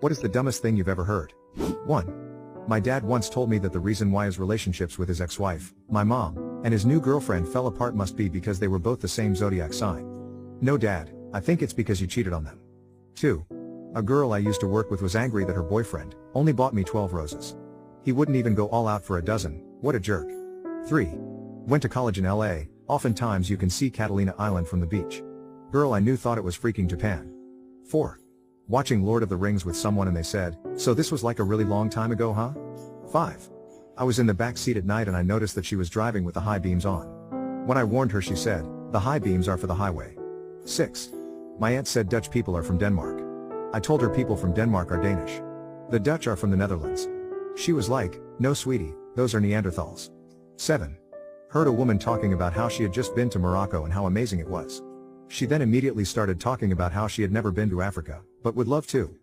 What is the dumbest thing you've ever heard? 1. My dad once told me that the reason why his relationships with his ex-wife, my mom, and his new girlfriend fell apart must be because they were both the same zodiac sign. No, Dad, I think it's because you cheated on them. 2. A girl I used to work with was angry that her boyfriend only bought me 12 roses. He wouldn't even go all out for a dozen. What a jerk. 3. Went to college in LA, oftentimes you can see Catalina Island from the beach. Girl I knew thought it was freaking Japan. 4. Watching Lord of the Rings with someone and they said, so this was like a really long time ago, huh? 5. I was in the back seat at night and I noticed that she was driving with the high beams on. When I warned her she said, the high beams are for the highway. 6. My aunt said Dutch people are from Denmark. I told her people from Denmark are Danish. The Dutch are from the Netherlands. She was like, no sweetie, those are Neanderthals. 7. Heard a woman talking about how she had just been to Morocco and how amazing it was. She then immediately started talking about how she had never been to Africa, but would love to.